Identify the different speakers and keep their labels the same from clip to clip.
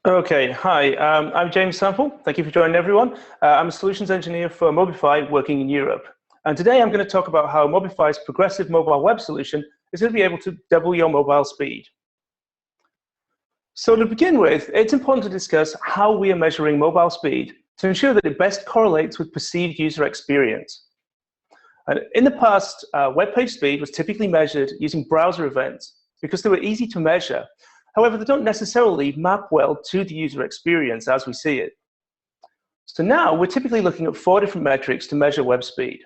Speaker 1: Okay, hi, I'm James Semple. Thank you for joining everyone. I'm a solutions engineer for Mobify working in Europe. And today I'm going to talk about how Mobify's progressive mobile web solution is going to be able to double your mobile speed. So to begin with, it's important to discuss how we are measuring mobile speed to ensure that it best correlates with perceived user experience. And in the past, web page speed was typically measured using browser events because they were easy to measure. However, they don't necessarily map well to the user experience as we see it. So now we're typically looking at 4 different metrics to measure web speed.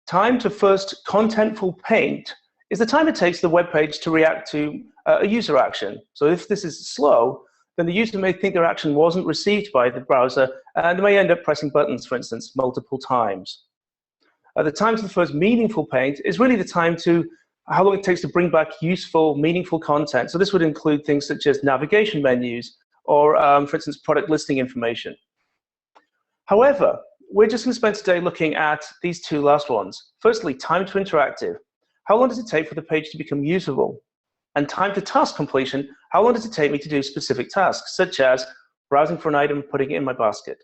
Speaker 1: Time to first contentful paint is the time it takes the web page to react to a user action. So if this is slow, then the user may think their action wasn't received by the browser, and they may end up pressing buttons, for instance, multiple times. The time to the first meaningful paint is really the time to how long it takes to bring back useful, meaningful content. So this would include things such as navigation menus or, for instance, product listing information. However, we're just going to spend today looking at these 2 last ones. Firstly, time to interactive. How long does it take for the page to become usable? And time to task completion. How long does it take me to do specific tasks, such as browsing for an item, putting it in my basket?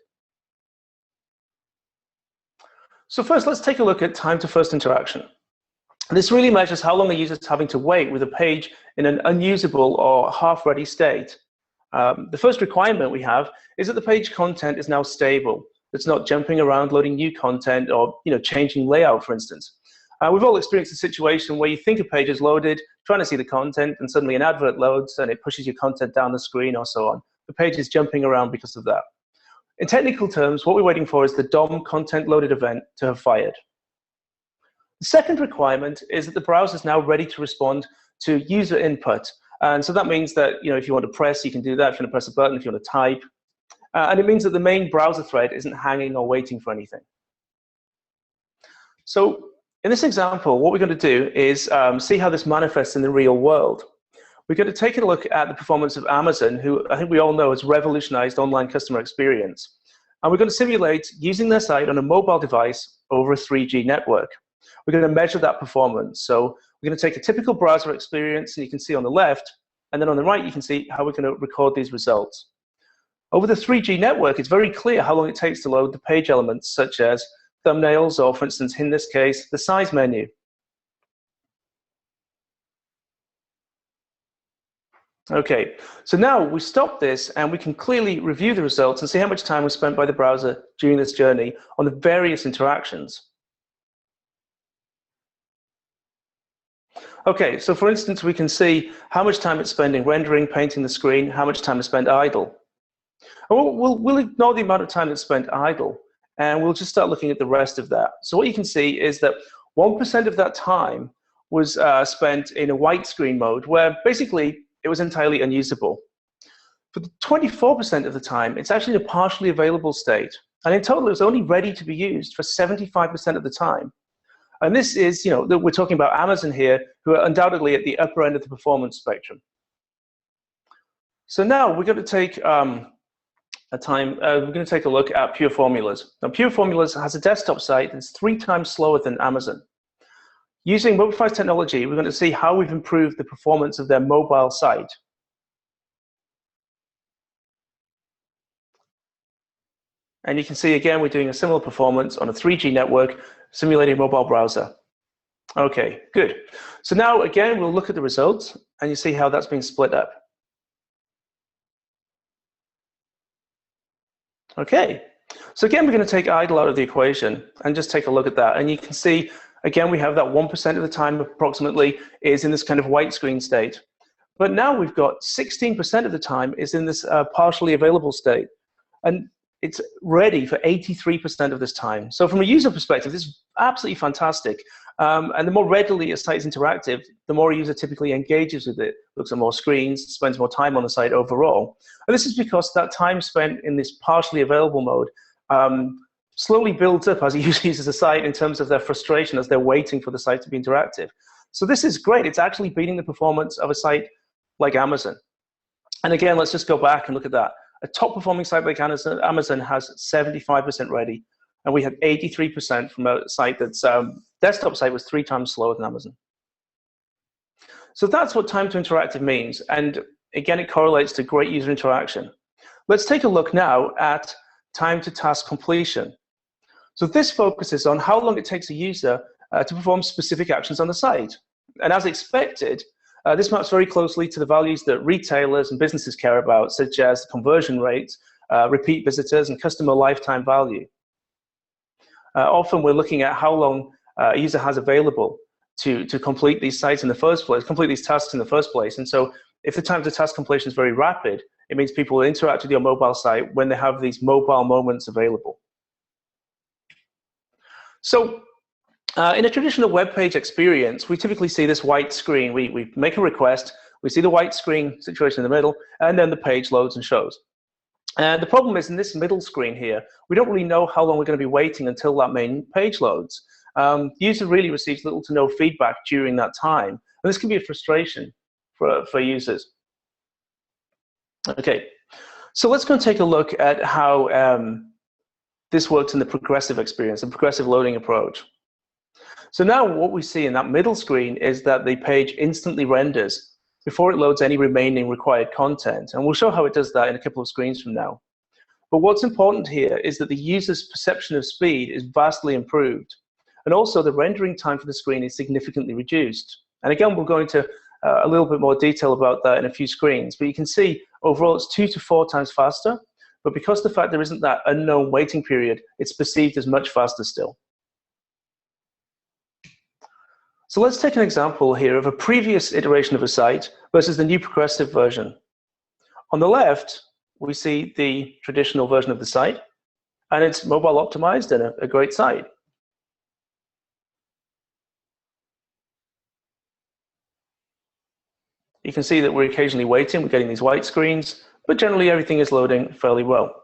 Speaker 1: So first, let's take a look at time to first interaction. This really measures how long a user is having to wait with a page in an unusable or half-ready state. The first requirement we have is that the page content is now stable. It's not jumping around, loading new content, or changing layout, for instance. We've all experienced a situation where you think a page is loaded, trying to see the content, and suddenly an advert loads and it pushes your content down the screen or so on. The page is jumping around because of that. In technical terms, what we're waiting for is the DOM content loaded event to have fired. The second requirement is that the browser is now ready to respond to user input. And so that means that if you want to press, you can do that. If you want to press a button, if you want to type. And it means that the main browser thread isn't hanging or waiting for anything. So in this example, what we're going to do is see how this manifests in the real world. We're going to take a look at the performance of Amazon, who I think we all know has revolutionized online customer experience. And we're going to simulate using their site on a mobile device over a 3G network. We're going to measure that performance. So we're going to take a typical browser experience, and you can see on the left, and then on the right, you can see how we're going to record these results. Over the 3G network, it's very clear how long it takes to load the page elements, such as thumbnails, or for instance, in this case, the size menu. Okay, so now we stop this, and we can clearly review the results and see how much time was spent by the browser during this journey on the various interactions. Okay, so for instance, we can see how much time it's spending rendering, painting the screen, how much time is spent idle. We'll ignore the amount of time that's spent idle, and we'll just start looking at the rest of that. So what you can see is that 1% of that time was spent in a white screen mode, where basically it was entirely unusable. For the 24% of the time, it's actually in a partially available state. And in total, it was only ready to be used for 75% of the time. And this is, we're talking about Amazon here, who are undoubtedly at the upper end of the performance spectrum. So now we're going to take we're going to take a look at Pure Formulas. Now, Pure Formulas has a desktop site that's 3 times slower than Amazon. Using Mobify's technology, we're going to see how we've improved the performance of their mobile site. And you can see, again, we're doing a similar performance on a 3G network, simulating a mobile browser. Okay, good. So now, again, we'll look at the results, and you see how that's being split up. Okay, so again, we're going to take idle out of the equation and just take a look at that. And you can see, again, we have that 1% of the time approximately is in this kind of white screen state. But now we've got 16% of the time is in this partially available state. And it's ready for 83% of this time. So from a user perspective, this is absolutely fantastic. And the more readily a site is interactive, the more a user typically engages with it, looks at more screens, spends more time on the site overall. And this is because that time spent in this partially available mode slowly builds up as a user uses the site in terms of their frustration as they're waiting for the site to be interactive. So this is great. It's actually beating the performance of a site like Amazon. And again, let's just go back and look at that. A top-performing site like Amazon has 75% ready, and we had 83% from a site that's desktop site was 3 times slower than Amazon. So that's what time to interactive means. And again, it correlates to great user interaction. Let's take a look now at time to task completion. So this focuses on how long it takes a user to perform specific actions on the site. And as expected, this maps very closely to the values that retailers and businesses care about, such as conversion rates, repeat visitors, and customer lifetime value. Often we're looking at how long a user has available to complete these sites in the first place, complete these tasks in the first place. And so if the time to task completion is very rapid, it means people will interact with your mobile site when they have these mobile moments available. So in a traditional web page experience, we typically see this white screen. We make a request, we see the white screen situation in the middle, and then the page loads and shows. And the problem is in this middle screen here, we don't really know how long we're going to be waiting until that main page loads. The user really receives little to no feedback during that time. And this can be a frustration for users. Okay, so let's go and take a look at how this works in the progressive experience, the progressive loading approach. So now what we see in that middle screen is that the page instantly renders before it loads any remaining required content. And we'll show how it does that in a couple of screens from now. But what's important here is that the user's perception of speed is vastly improved. And also the rendering time for the screen is significantly reduced. And again, we'll go into a little bit more detail about that in a few screens. But you can see overall it's 2 to 4 times faster. But because the fact there isn't that unknown waiting period, it's perceived as much faster still. So let's take an example here of a previous iteration of a site versus the new progressive version. On the left, we see the traditional version of the site, and it's mobile optimized and a great site. You can see that we're occasionally waiting, we're getting these white screens, but generally everything is loading fairly well.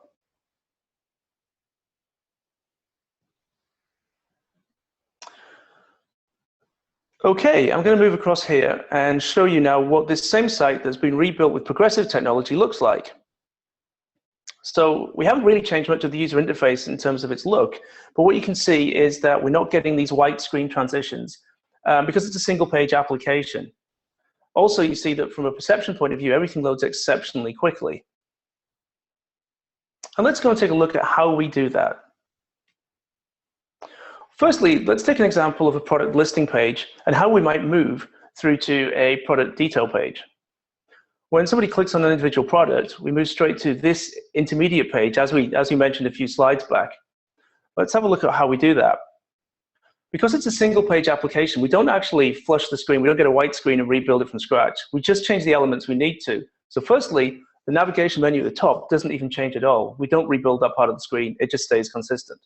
Speaker 1: Okay, I'm going to move across here and show you now what this same site that's been rebuilt with progressive technology looks like. So we haven't really changed much of the user interface in terms of its look, but what you can see is that we're not getting these white screen transitions because it's a single page application. Also, you see that from a perception point of view, everything loads exceptionally quickly. And let's go and take a look at how we do that. Firstly, let's take an example of a product listing page and how we might move through to a product detail page. When somebody clicks on an individual product, we move straight to this intermediate page, as we mentioned a few slides back. Let's have a look at how we do that. Because it's a single page application, we don't actually flush the screen, we don't get a white screen and rebuild it from scratch. We just change the elements we need to. So firstly, the navigation menu at the top doesn't even change at all. We don't rebuild that part of the screen, it just stays consistent.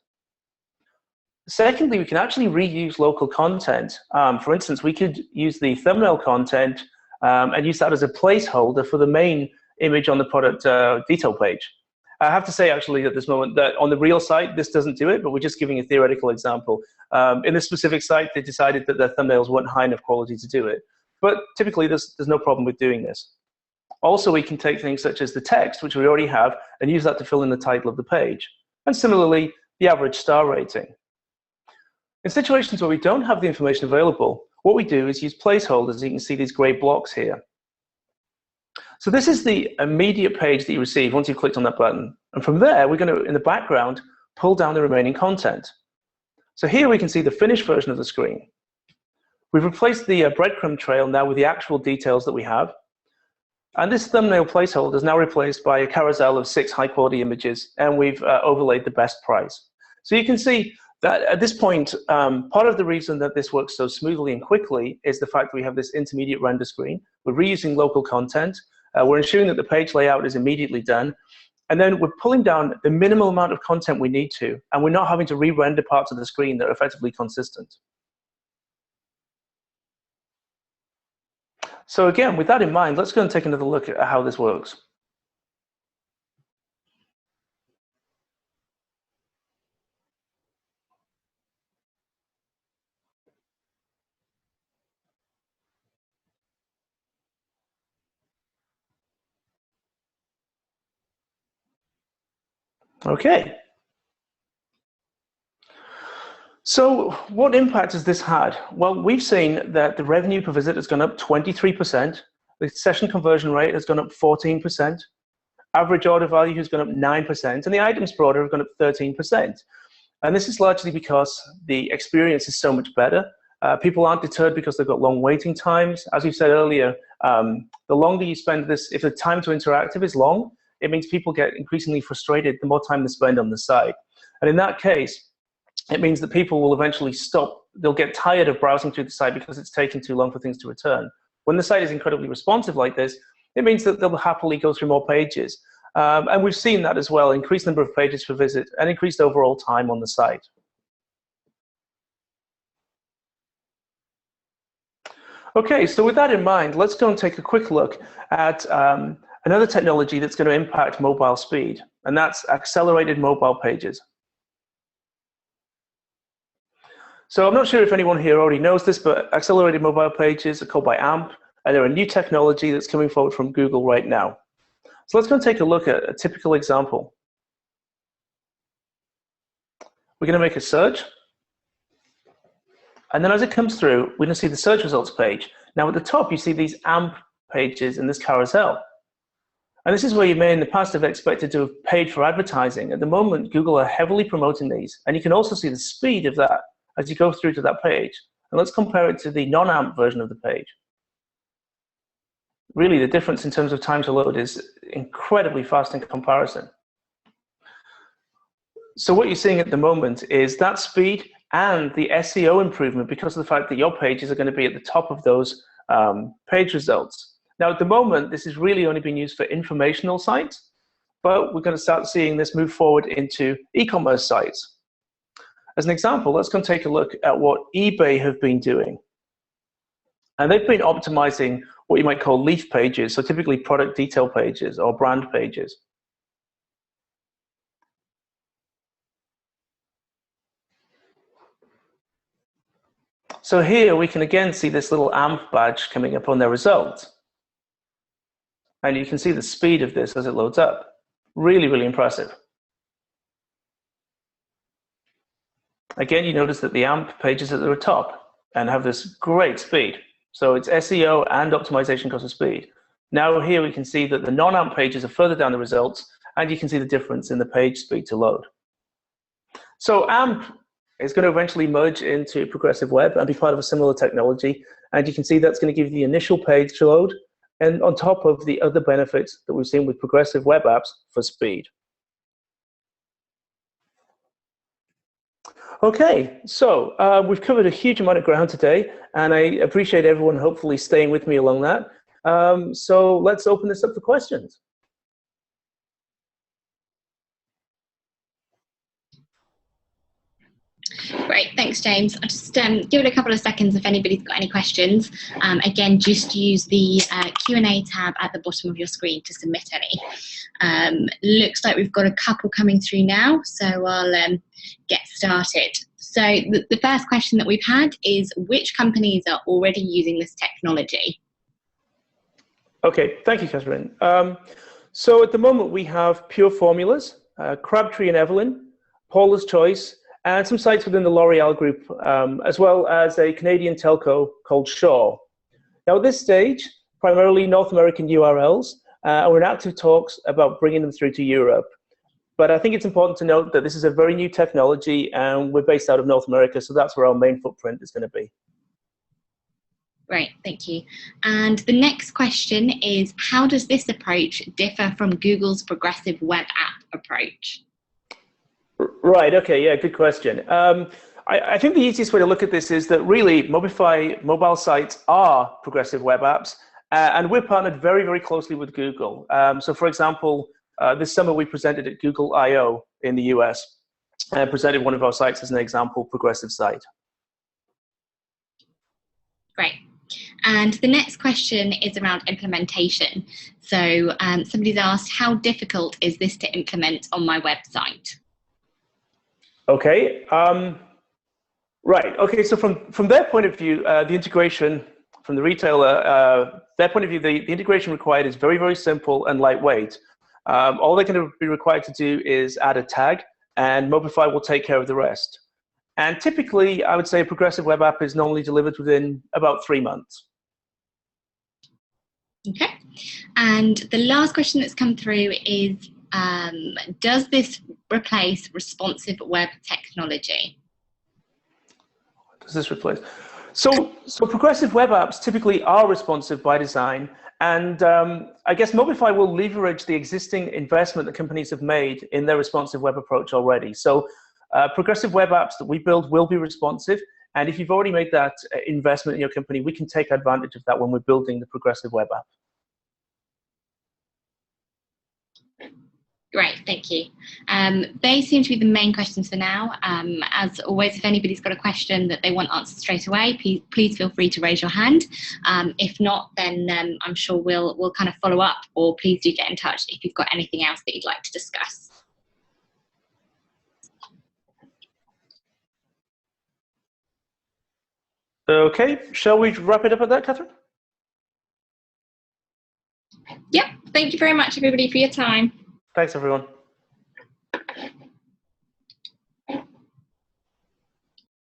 Speaker 1: Secondly, we can actually reuse local content. For instance, we could use the thumbnail content and use that as a placeholder for the main image on the product detail page. I have to say, actually, at this moment, that on the real site, this doesn't do it, but we're just giving a theoretical example. In this specific site, they decided that their thumbnails weren't high enough quality to do it. But typically, there's no problem with doing this. Also, we can take things such as the text, which we already have, and use that to fill in the title of the page. And similarly, the average star rating. In situations where we don't have the information available, what we do is use placeholders. You can see these gray blocks here. So this is the immediate page that you receive once you've clicked on that button. And from there, we're going to, in the background, pull down the remaining content. So here we can see the finished version of the screen. We've replaced the breadcrumb trail now with the actual details that we have. And this thumbnail placeholder is now replaced by a carousel of 6 high-quality images, and we've overlaid the best price. So you can see that at this point, part of the reason that this works so smoothly and quickly is the fact that we have this intermediate render screen. We're reusing local content. We're ensuring that the page layout is immediately done. And then we're pulling down the minimal amount of content we need to, and we're not having to re-render parts of the screen that are effectively consistent. So again, with that in mind, let's go and take another look at how this works. Okay. So what impact has this had? Well, we've seen that the revenue per visit has gone up 23%, the session conversion rate has gone up 14%. Average order value has gone up 9%, and the items per order have gone up 13%. And this is largely because the experience is so much better. People aren't deterred because they've got long waiting times. As we said earlier, the longer you spend this, if the time to interactive is long, it means people get increasingly frustrated the more time they spend on the site. And in that case, it means that people will eventually stop. They'll get tired of browsing through the site because it's taking too long for things to return. When the site is incredibly responsive like this, it means that they'll happily go through more pages. And we've seen that as well, increased number of pages per visit and increased overall time on the site. Okay, so with that in mind, let's go and take a quick look at another technology that's going to impact mobile speed, and that's accelerated mobile pages. So I'm not sure if anyone here already knows this, but accelerated mobile pages are called by AMP, and they're a new technology that's coming forward from Google right now. So let's go and take a look at a typical example. We're going to make a search. And then as it comes through, we're going to see the search results page. Now at the top, you see these AMP pages in this carousel. And this is where you may in the past have expected to have paid for advertising. At the moment, Google are heavily promoting these. And you can also see the speed of that as you go through to that page. And let's compare it to the non-AMP version of the page. Really, the difference in terms of time to load is incredibly fast in comparison. So what you're seeing at the moment is that speed and the SEO improvement because of the fact that your pages are going to be at the top of those page results. Now, at the moment, this is really only being used for informational sites, but we're going to start seeing this move forward into e-commerce sites. As an example, let's go and take a look at what eBay have been doing. And they've been optimizing what you might call leaf pages, so typically product detail pages or brand pages. So here we can again see this little AMP badge coming up on their results. And you can see the speed of this as it loads up. Really, really impressive. Again, you notice that the AMP pages at the top and have this great speed. So it's SEO and optimization because of speed. Now here we can see that the non-AMP pages are further down the results, and you can see the difference in the page speed to load. So AMP is going to eventually merge into progressive web and be part of a similar technology. And you can see that's going to give you the initial page to load, and on top of the other benefits that we've seen with progressive web apps for speed. Okay, so we've covered a huge amount of ground today, and I appreciate everyone hopefully staying with me along that. So let's open this up for questions.
Speaker 2: Great, thanks, James. I'll just give it a couple of seconds if anybody's got any questions. Again, just use the Q&A tab at the bottom of your screen to submit any. Looks like we've got a couple coming through now, so I'll get started. So the first question that we've had is, which companies are already using this technology?
Speaker 1: Okay, thank you, Catherine. So at the moment we have Pure Formulas, Crabtree and Evelyn, Paula's Choice, and some sites within the L'Oreal group, as well as a Canadian telco called Shaw. Now at this stage, primarily North American URLs, and we're in active talks about bringing them through to Europe. But I think it's important to note that this is a very new technology, and we're based out of North America, so that's where our main footprint is going to be.
Speaker 2: Great, thank you. And the next question is, how does this approach differ from Google's progressive web app approach?
Speaker 1: Right, okay, yeah, good question. I think the easiest way to look at this is that really Mobify mobile sites are progressive web apps, and we're partnered very, very closely with Google. So for example, this summer we presented at Google I/O in the US and presented one of our sites as an example progressive site.
Speaker 2: Great. And the next question is around implementation. So somebody's asked, how difficult is this to implement on my website?
Speaker 1: Okay, right, okay, so from their point of view, the integration from the retailer, their point of view, the integration required is very, very simple and lightweight. All they're going to be required to do is add a tag, and Mobify will take care of the rest. And typically, I would say a progressive web app is normally delivered within about 3 months.
Speaker 2: Okay. And the last question that's come through is, does this replace responsive web technology?
Speaker 1: Does this replace? So progressive web apps typically are responsive by design, and I guess Mobify will leverage the existing investment that companies have made in their responsive web approach already. So progressive web apps that we build will be responsive, and if you've already made that investment in your company, we can take advantage of that when we're building the progressive web app.
Speaker 2: Great, thank you. They seem to be the main questions for now. As always, if anybody's got a question that they want answered straight away, please feel free to raise your hand. If not, then I'm sure we'll kind of follow up, or please do get in touch if you've got anything else that you'd like to discuss.
Speaker 1: Okay, shall we wrap it up at that, Catherine?
Speaker 2: Yep, thank you very much, everybody, for your time.
Speaker 1: Thanks, everyone.